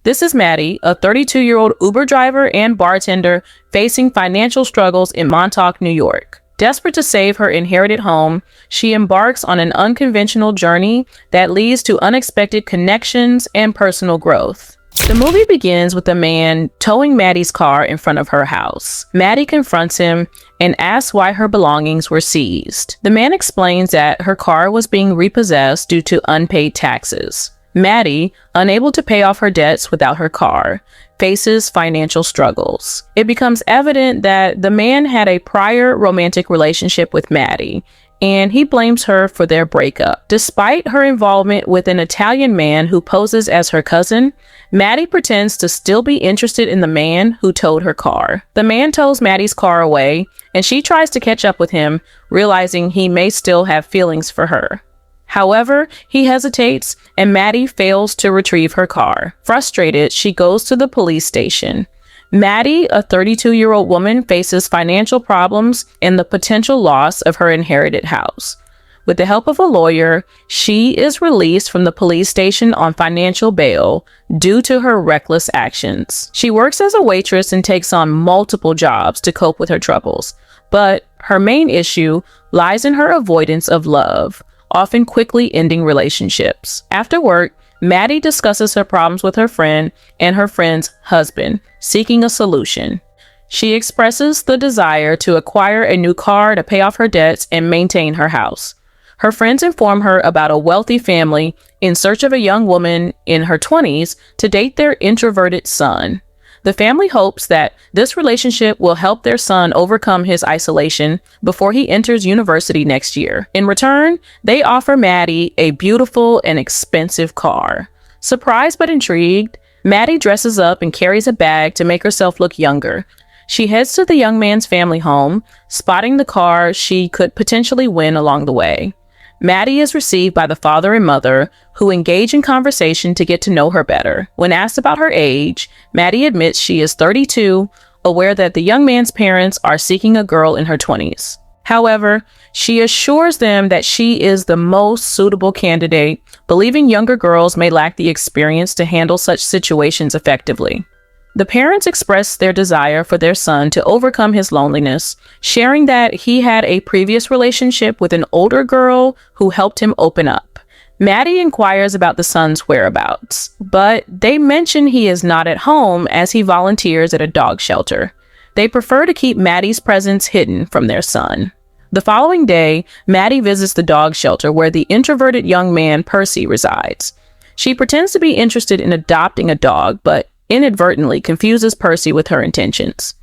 This is Maddie, a 32-year-old Uber driver and bartender facing financial struggles in Montauk, New York. Desperate to save her inherited home, she embarks on an unconventional journey that leads to unexpected connections and personal growth. The movie begins with a man towing Maddie's car in front of her house. Maddie confronts him and asks why her belongings were seized. The man explains that her car was being repossessed due to unpaid taxes. Maddie, unable to pay off her debts without her car, faces financial struggles. It becomes evident that the man had a prior romantic relationship with Maddie, and he blames her for their breakup. Despite her involvement with an Italian man who poses as her cousin, Maddie pretends to still be interested in the man who towed her car. The man tows Maddie's car away, and she tries to catch up with him, realizing he may still have feelings for her. However, he hesitates, and Maddie fails to retrieve her car. Frustrated, she goes to the police station. Maddie, a 32-year-old woman, faces financial problems and the potential loss of her inherited house. With the help of a lawyer, she is released from the police station on financial bail due to her reckless actions. She works as a waitress and takes on multiple jobs to cope with her troubles, but her main issue lies in her avoidance of love, often quickly ending relationships. After work, Maddie discusses her problems with her friend and her friend's husband, seeking a solution. She expresses the desire to acquire a new car to pay off her debts and maintain her house. Her friends inform her about a wealthy family in search of a young woman in her 20s to date their introverted son. The family hopes that this relationship will help their son overcome his isolation before he enters university next year. In return, they offer Maddie a beautiful and expensive car. Surprised but intrigued, Maddie dresses up and carries a bag to make herself look younger. She heads to the young man's family home, spotting the car she could potentially win along the way. Maddie is received by the father and mother, who engage in conversation to get to know her better. When asked about her age, Maddie admits she is 32, aware that the young man's parents are seeking a girl in her 20s. However, she assures them that she is the most suitable candidate, believing younger girls may lack the experience to handle such situations effectively. The parents express their desire for their son to overcome his loneliness, sharing that he had a previous relationship with an older girl who helped him open up. Maddie inquires about the son's whereabouts, but they mention he is not at home as he volunteers at a dog shelter. They prefer to keep Maddie's presence hidden from their son. The following day, Maddie visits the dog shelter where the introverted young man Percy resides. She pretends to be interested in adopting a dog, but inadvertently confuses Percy with her intentions.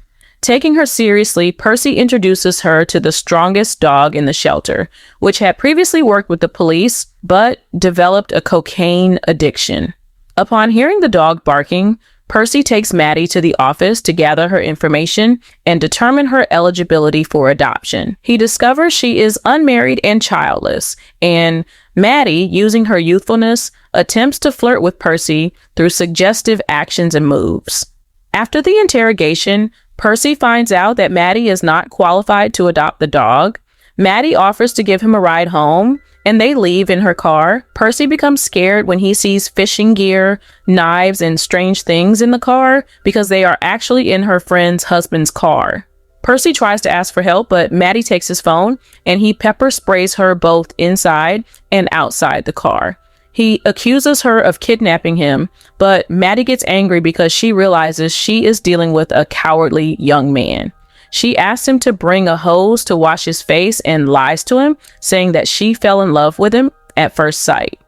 Taking her seriously, Percy introduces her to the strongest dog in the shelter, which had previously worked with the police, but developed a cocaine addiction. Upon hearing the dog barking, Percy takes Maddie to the office to gather her information and determine her eligibility for adoption. He discovers she is unmarried and childless, and Maddie, using her youthfulness, attempts to flirt with Percy through suggestive actions and moves. After the interrogation, Percy finds out that Maddie is not qualified to adopt the dog. Maddie offers to give him a ride home, and they leave in her car. Percy becomes scared when he sees fishing gear, knives, and strange things in the car because they are actually in her friend's husband's car. Percy tries to ask for help, but Maddie takes his phone, and he pepper sprays her both inside and outside the car. He accuses her of kidnapping him, but Maddie gets angry because she realizes she is dealing with a cowardly young man. She asks him to bring a hose to wash his face and lies to him, saying that she fell in love with him at first sight.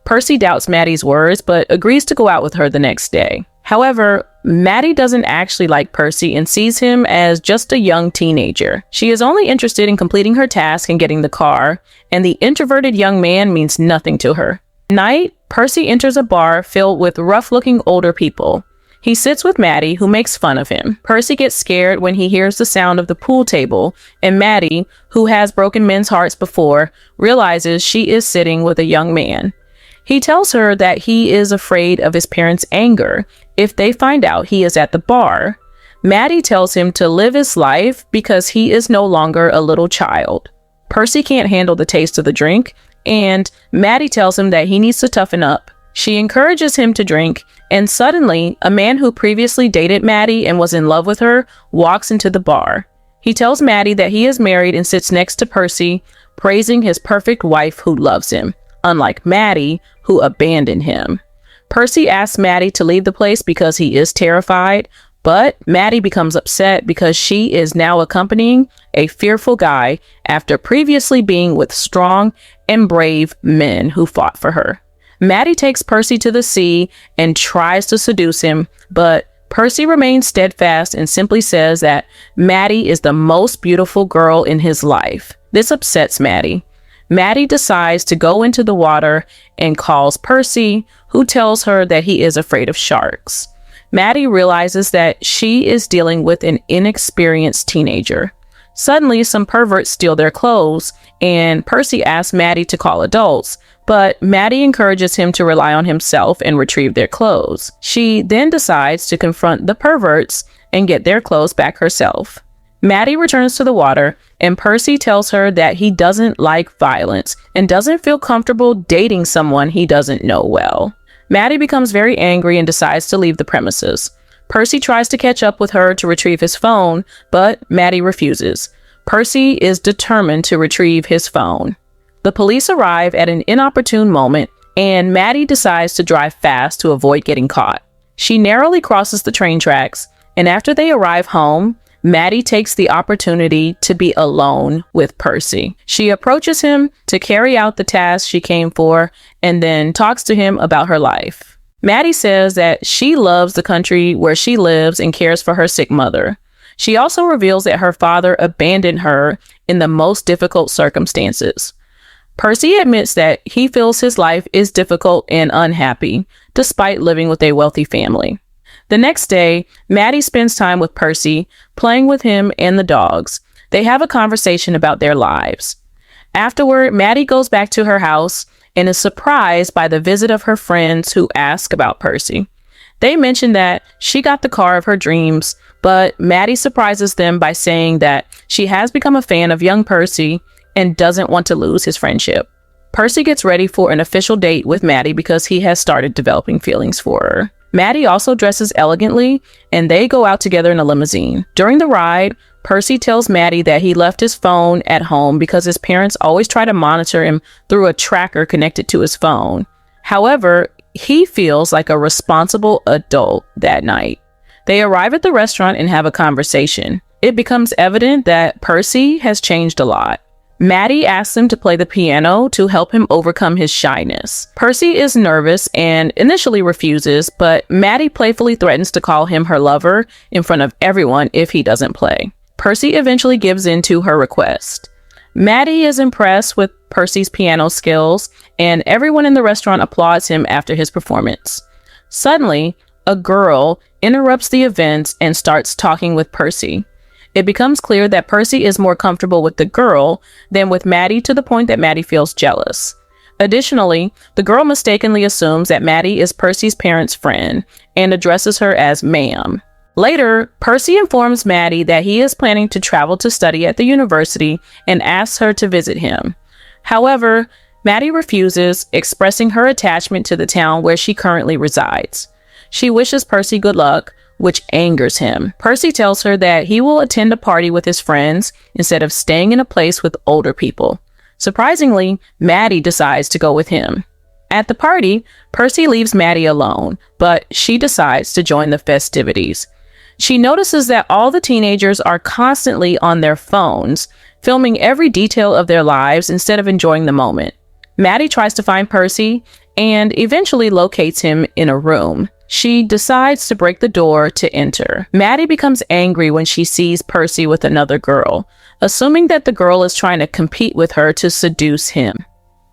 Percy doubts Maddie's words, but agrees to go out with her the next day. However, Maddie doesn't actually like Percy and sees him as just a young teenager. She is only interested in completing her task and getting the car, and the introverted young man means nothing to her. At night, Percy enters a bar filled with rough-looking older people. He sits with Maddie, who makes fun of him. Percy gets scared when he hears the sound of the pool table, and Maddie, who has broken men's hearts before, realizes she is sitting with a young man. He tells her that he is afraid of his parents' anger if they find out he is at the bar. Maddie tells him to live his life because he is no longer a little child. Percy can't handle the taste of the drink, and Maddie tells him that he needs to toughen up. She encourages him to drink, and suddenly, a man who previously dated Maddie and was in love with her walks into the bar. He tells Maddie that he is married and sits next to Percy, praising his perfect wife who loves him, unlike Maddie, who abandoned him. Percy asks Maddie to leave the place because he is terrified, but Maddie becomes upset because she is now accompanying a fearful guy after previously being with strong and brave men who fought for her. Maddie takes Percy to the sea and tries to seduce him, but Percy remains steadfast and simply says that Maddie is the most beautiful girl in his life. This upsets Maddie. Maddie decides to go into the water and calls Percy, who tells her that he is afraid of sharks. Maddie realizes that she is dealing with an inexperienced teenager. Suddenly, some perverts steal their clothes, and Percy asks Maddie to call adults, but Maddie encourages him to rely on himself and retrieve their clothes. She then decides to confront the perverts and get their clothes back herself. Maddie returns to the water, and Percy tells her that he doesn't like violence and doesn't feel comfortable dating someone he doesn't know well. Maddie becomes very angry and decides to leave the premises. Percy tries to catch up with her to retrieve his phone, but Maddie refuses. Percy is determined to retrieve his phone. The police arrive at an inopportune moment, and Maddie decides to drive fast to avoid getting caught. She narrowly crosses the train tracks, and after they arrive home, Maddie takes the opportunity to be alone with Percy. She approaches him to carry out the task she came for and then talks to him about her life. Maddie says that she loves the country where she lives and cares for her sick mother. She also reveals that her father abandoned her in the most difficult circumstances. Percy admits that he feels his life is difficult and unhappy, despite living with a wealthy family. The next day, Maddie spends time with Percy, playing with him and the dogs. They have a conversation about their lives. Afterward, Maddie goes back to her house and is surprised by the visit of her friends who ask about Percy. They mention that she got the car of her dreams, but Maddie surprises them by saying that she has become a fan of young Percy and doesn't want to lose his friendship. Percy gets ready for an official date with Maddie because he has started developing feelings for her. Maddie also dresses elegantly, and they go out together in a limousine. During the ride, Percy tells Maddie that he left his phone at home because his parents always try to monitor him through a tracker connected to his phone. However, he feels like a responsible adult that night. They arrive at the restaurant and have a conversation. It becomes evident that Percy has changed a lot. Maddie asks him to play the piano to help him overcome his shyness. Percy is nervous and initially refuses, but Maddie playfully threatens to call him her lover in front of everyone if he doesn't play. Percy eventually gives in to her request. Maddie is impressed with Percy's piano skills, and everyone in the restaurant applauds him after his performance. Suddenly, a girl interrupts the events and starts talking with Percy. It becomes clear that Percy is more comfortable with the girl than with Maddie, to the point that Maddie feels jealous. Additionally, the girl mistakenly assumes that Maddie is Percy's parents' friend and addresses her as ma'am. Later, Percy informs Maddie that he is planning to travel to study at the university and asks her to visit him. However, Maddie refuses, expressing her attachment to the town where she currently resides. She wishes Percy good luck, which angers him. Percy tells her that he will attend a party with his friends instead of staying in a place with older people. Surprisingly, Maddie decides to go with him. At the party, Percy leaves Maddie alone, but she decides to join the festivities. She notices that all the teenagers are constantly on their phones, filming every detail of their lives instead of enjoying the moment. Maddie tries to find Percy and eventually locates him in a room. She decides to break the door to enter. Maddie becomes angry when she sees Percy with another girl, assuming that the girl is trying to compete with her to seduce him.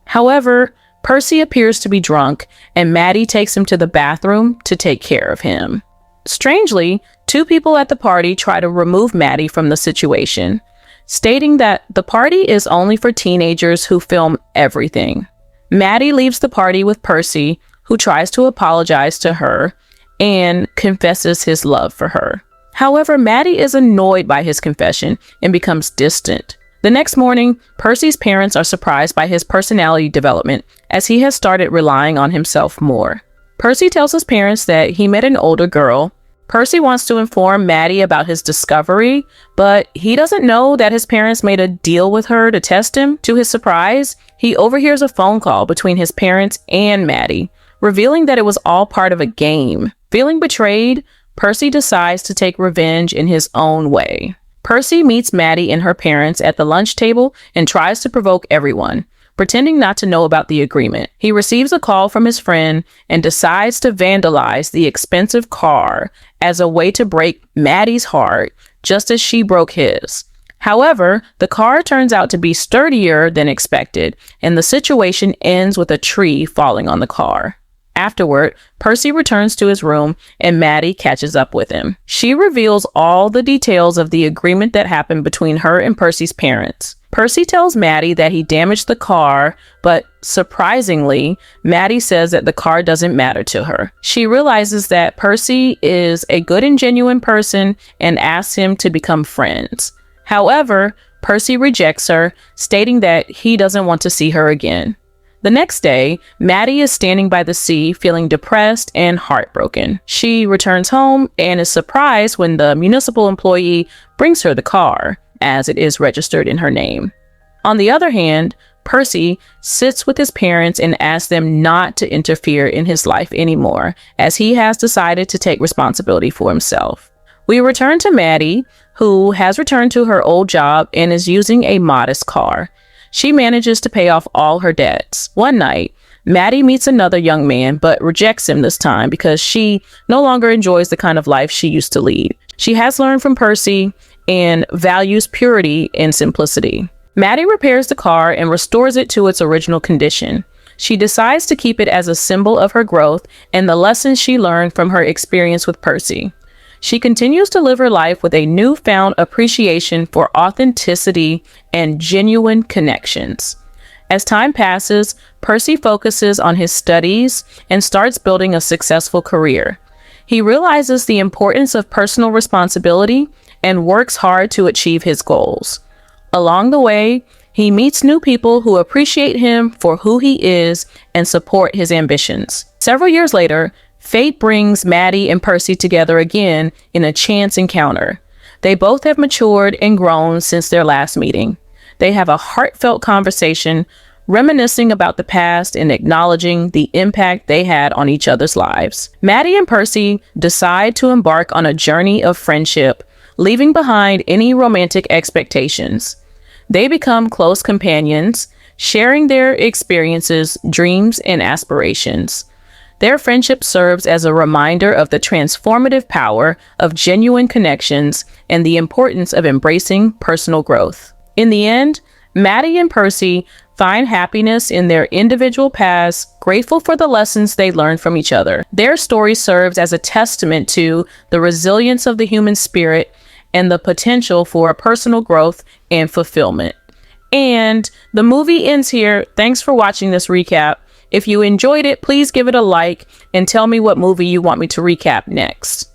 However, Percy appears to be drunk, and Maddie takes him to the bathroom to take care of him. Strangely, two people at the party try to remove Maddie from the situation, stating that the party is only for teenagers who film everything. Maddie leaves the party with Percy, who tries to apologize to her and confesses his love for her. However, Maddie is annoyed by his confession and becomes distant. The next morning, Percy's parents are surprised by his personality development as he has started relying on himself more. Percy tells his parents that he met an older girl. Percy wants to inform Maddie about his discovery, but he doesn't know that his parents made a deal with her to test him. To his surprise, he overhears a phone call between his parents and Maddie, revealing that it was all part of a game. Feeling betrayed, Percy decides to take revenge in his own way. Percy meets Maddie and her parents at the lunch table and tries to provoke everyone, pretending not to know about the agreement. He receives a call from his friend and decides to vandalize the expensive car as a way to break Maddie's heart, just as she broke his. However, the car turns out to be sturdier than expected, and the situation ends with a tree falling on the car. Afterward, Percy returns to his room and Maddie catches up with him. She reveals all the details of the agreement that happened between her and Percy's parents. Percy tells Maddie that he damaged the car, but surprisingly, Maddie says that the car doesn't matter to her. She realizes that Percy is a good and genuine person and asks him to become friends. However, Percy rejects her, stating that he doesn't want to see her again. The next day, Maddie is standing by the sea, feeling depressed and heartbroken. She returns home and is surprised when the municipal employee brings her the car, as it is registered in her name. On the other hand, Percy sits with his parents and asks them not to interfere in his life anymore, as he has decided to take responsibility for himself. We return to Maddie, who has returned to her old job and is using a modest car. She manages to pay off all her debts. One night, Maddie meets another young man, but rejects him this time because she no longer enjoys the kind of life she used to lead. She has learned from Percy and values purity and simplicity. Maddie repairs the car and restores it to its original condition. She decides to keep it as a symbol of her growth and the lessons she learned from her experience with Percy. She continues to live her life with a newfound appreciation for authenticity and genuine connections. As time passes, Percy focuses on his studies and starts building a successful career. He realizes the importance of personal responsibility and works hard to achieve his goals. Along the way, he meets new people who appreciate him for who he is and support his ambitions. Several years later, fate brings Maddie and Percy together again in a chance encounter. They both have matured and grown since their last meeting. They have a heartfelt conversation, reminiscing about the past and acknowledging the impact they had on each other's lives. Maddie and Percy decide to embark on a journey of friendship, leaving behind any romantic expectations. They become close companions, sharing their experiences, dreams, and aspirations. Their friendship serves as a reminder of the transformative power of genuine connections and the importance of embracing personal growth. In the end, Maddie and Percy find happiness in their individual paths, grateful for the lessons they learned from each other. Their story serves as a testament to the resilience of the human spirit and the potential for personal growth and fulfillment. And the movie ends here. Thanks for watching this recap. If you enjoyed it, please give it a like and tell me what movie you want me to recap next.